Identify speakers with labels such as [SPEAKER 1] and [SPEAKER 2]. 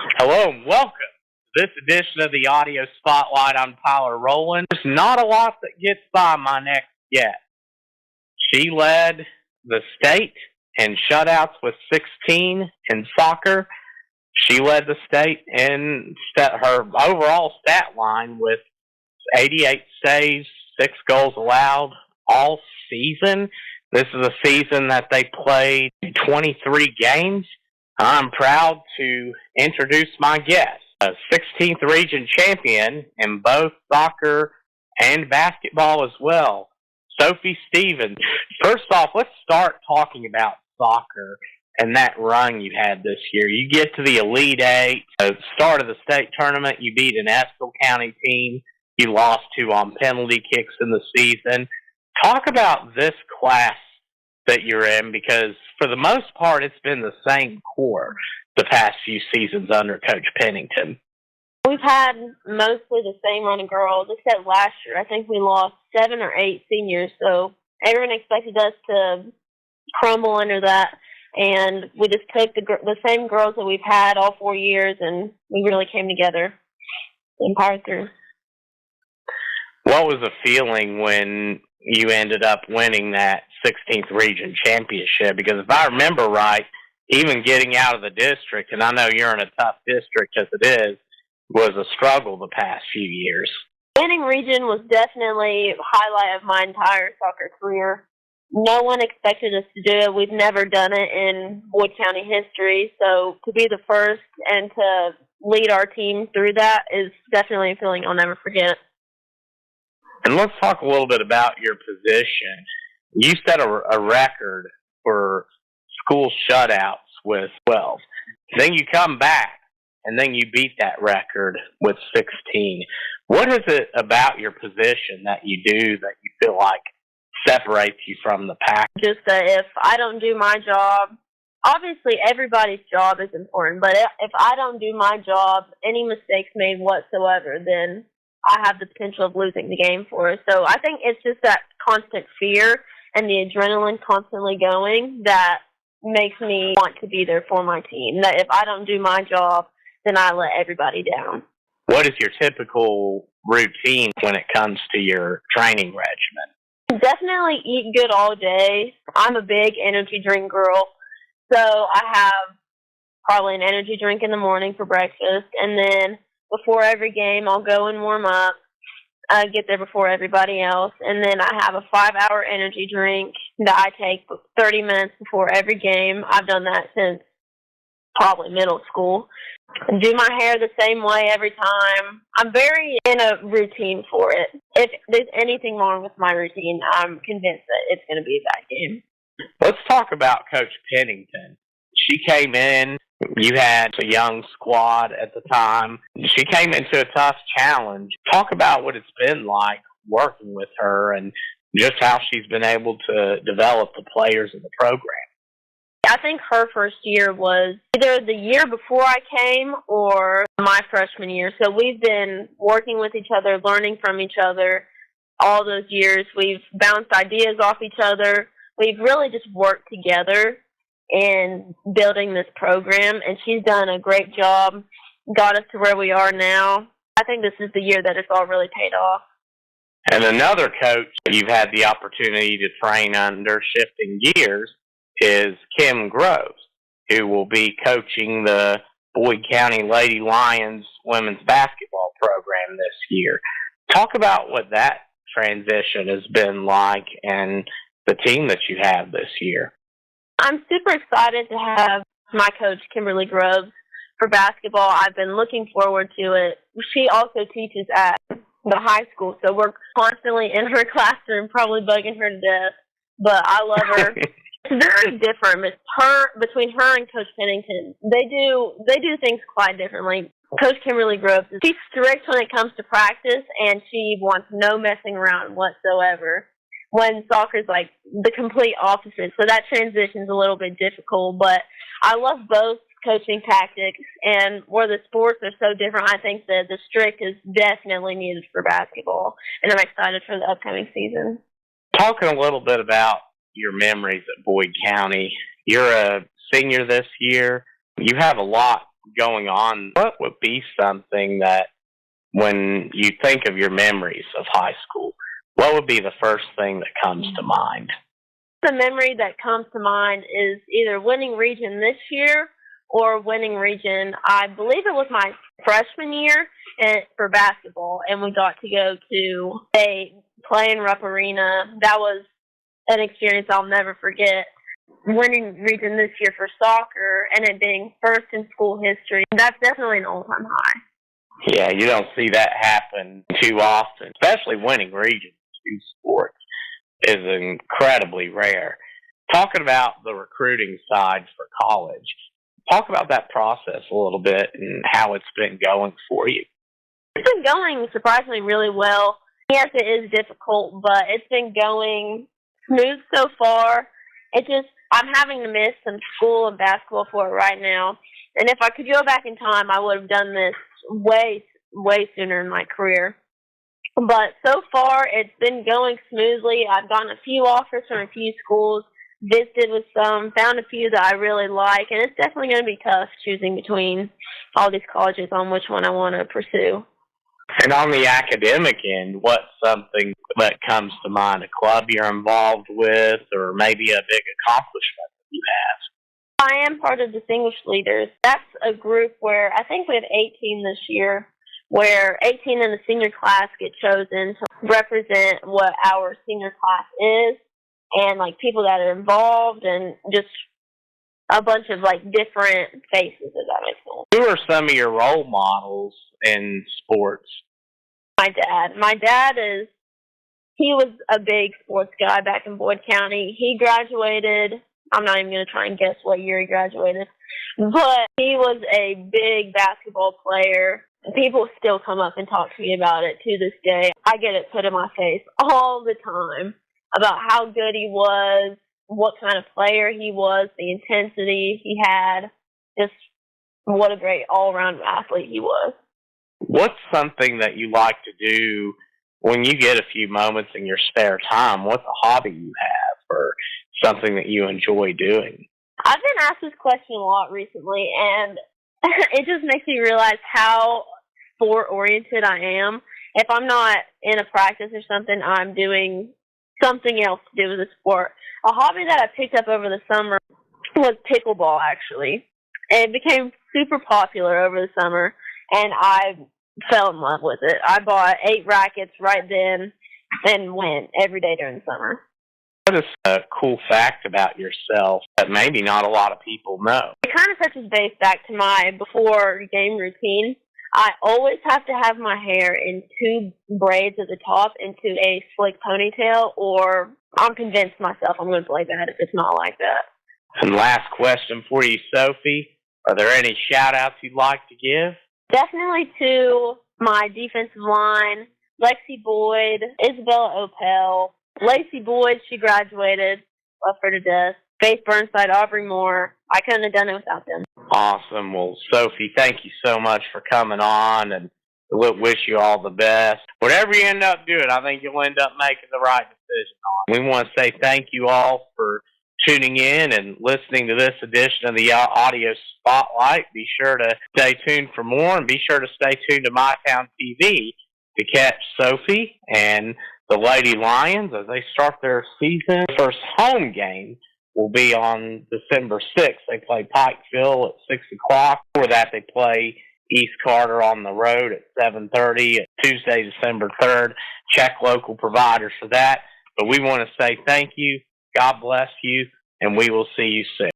[SPEAKER 1] Hello and welcome to this edition of the Audio Spotlight. I'm Tyler Rowland. There's not a lot that gets by my next guest. She led the state in shutouts with 16 in soccer. She led the state in her overall stat line with 88 saves, 6 goals allowed all season. This is a season that they played 23 games. I'm proud to introduce my guest, a 16th region champion in both soccer and basketball as well, Sophie Stevens. First off, let's start talking about soccer and that run you had this year. You get to the Elite Eight. At the start of the state tournament, you beat an Estill County team. You lost to on penalty kicks in the season. Talk about this class that you're in, because for the most part, it's been the same core the past few seasons under Coach Pennington.
[SPEAKER 2] We've had mostly the same run of girls, except last year. I think we lost 7 or 8 seniors, so everyone expected us to crumble under that. And we just took the same girls that we've had all 4 years, and we really came together and powered through.
[SPEAKER 1] What was the feeling when you ended up winning that 16th region championship? Because if I remember right, even getting out of the district, and I know you're in a tough district as it is, was a struggle the past few years.
[SPEAKER 2] Winning region was definitely a highlight of my entire soccer career. No one expected us to do it. We've never done it in Boyd County history, so to be the first and to lead our team through that is definitely a feeling I'll never forget.
[SPEAKER 1] And let's talk a little bit about your position. You set a record for school shutouts with 12. Then you come back, and then you beat that record with 16. What is it about your position that you do that you feel like separates you from the pack?
[SPEAKER 2] Just that if I don't do my job, obviously everybody's job is important, but if I don't do my job, any mistakes made whatsoever, then I have the potential of losing the game for us. So I think it's just that constant fear and the adrenaline constantly going that makes me want to be there for my team. That if I don't do my job, then I let everybody down.
[SPEAKER 1] What is your typical routine when it comes to your training regimen?
[SPEAKER 2] Definitely eat good all day. I'm a big energy drink girl, so I have probably an energy drink in the morning for breakfast, and then before every game, I'll go and warm up, get there before everybody else, and then I have a 5-hour energy drink that I take 30 minutes before every game. I've done that since probably middle school. Do my hair the same way every time. I'm very in a routine for it. If there's anything wrong with my routine, I'm convinced that it's going to be a bad game.
[SPEAKER 1] Let's talk about Coach Pennington. She came in. You had a young squad at the time. She came into a tough challenge. Talk about what it's been like working with her and just how she's been able to develop the players in the program.
[SPEAKER 2] I think her first year was either the year before I came or my freshman year. So we've been working with each other, learning from each other all those years. We've bounced ideas off each other. We've really just worked together in building this program, and she's done a great job, got us to where we are now. I think this is the year that it's all really paid off.
[SPEAKER 1] And another coach you've had the opportunity to train under, shifting gears, is Kim Groves, who will be coaching the Boyd County Lady Lions women's basketball program this year. Talk about what that transition has been like and the team that you have this year.
[SPEAKER 2] I'm super excited to have my coach, Kimberly Groves, for basketball. I've been looking forward to it. She also teaches at the high school, so we're constantly in her classroom, probably bugging her to death. But I love her. It's very different. Between her and Coach Pennington, they do things quite differently. Coach Kimberly Groves, she's strict when it comes to practice, and she wants no messing around whatsoever. When soccer's like the complete opposite. So that transition's a little bit difficult, but I love both coaching tactics, and where the sports are so different, I think that the strict is definitely needed for basketball, and I'm excited for the upcoming season.
[SPEAKER 1] Talking a little bit about your memories at Boyd County, you're a senior this year. You have a lot going on, what would be something that when you think of your memories of high school, what would be the first thing that comes to mind?
[SPEAKER 2] The memory that comes to mind is either winning region this year or winning region, I believe it was my freshman year for basketball, and we got to go to play in Rupp Arena. That was an experience I'll never forget. Winning region this year for soccer and it being first in school history, that's definitely an all-time high.
[SPEAKER 1] Yeah, you don't see that happen too often, especially winning regions in sports is incredibly rare. Talking about the recruiting side for college, talk about that process a little bit and how it's been going for you.
[SPEAKER 2] It's been going surprisingly really well. Yes, it is difficult, but it's been going smooth so far. I'm having to miss some school and basketball for it right now. And if I could go back in time, I would have done this way, way sooner in my career. But so far, it's been going smoothly. I've gotten a few offers from a few schools, visited with some, found a few that I really like, and it's definitely going to be tough choosing between all these colleges on which one I want to pursue.
[SPEAKER 1] And on the academic end, what's something that comes to mind, a club you're involved with, or maybe a big accomplishment that you have?
[SPEAKER 2] I am part of Distinguished Leaders. That's a group where I think we have 18 this year, where 18 in the senior class get chosen to represent what our senior class is, and like people that are involved, and just a bunch of like different faces, if that makes sense.
[SPEAKER 1] Who are some of your role models in sports?
[SPEAKER 2] My dad he was a big sports guy back in Boyd County. He graduated, I'm not even going to try and guess what year he graduated, but he was a big basketball player. People still come up and talk to me about it to this day. I get it put in my face all the time about how good he was, what kind of player he was, the intensity he had, just what a great all-around athlete he was.
[SPEAKER 1] What's something that you like to do when you get a few moments in your spare time? What's a hobby you have or something that you enjoy doing?
[SPEAKER 2] I've been asked this question a lot recently, and it just makes me realize how sport-oriented I am. If I'm not in a practice or something, I'm doing something else to do with the sport. A hobby that I picked up over the summer was pickleball, actually. It became super popular over the summer, and I fell in love with it. I bought 8 rackets right then and went every day during the summer.
[SPEAKER 1] What is a cool fact about yourself that maybe not a lot of people know?
[SPEAKER 2] It kind of touches base back to my before game routine. I always have to have my hair in 2 braids at the top into a slick ponytail, or I'm convinced myself I'm going to play bad if it's not like that.
[SPEAKER 1] And last question for you, Sophie. Are there any shout-outs you'd like to give?
[SPEAKER 2] Definitely to my defensive line, Lexi Boyd, Isabella Opel, Lacey Boyd, she graduated, love her to death, Faith Burnside, Aubrey Moore. I couldn't have done it without them.
[SPEAKER 1] Awesome. Well, Sophie, thank you so much for coming on, and we'll wish you all the best. Whatever you end up doing, I think you'll end up making the right decision on. We want to say thank you all for tuning in and listening to this edition of the Audio Spotlight. Be sure to stay tuned for more, and be sure to stay tuned to MyTown TV to catch Sophie and the Lady Lions as they start their season. First home game will be on December 6th. They play Pikeville at 6 o'clock. Before that, they play East Carter on the road at 7:30 at Tuesday, December 3rd. Check local providers for that. But we want to say thank you. God bless you, and we will see you soon.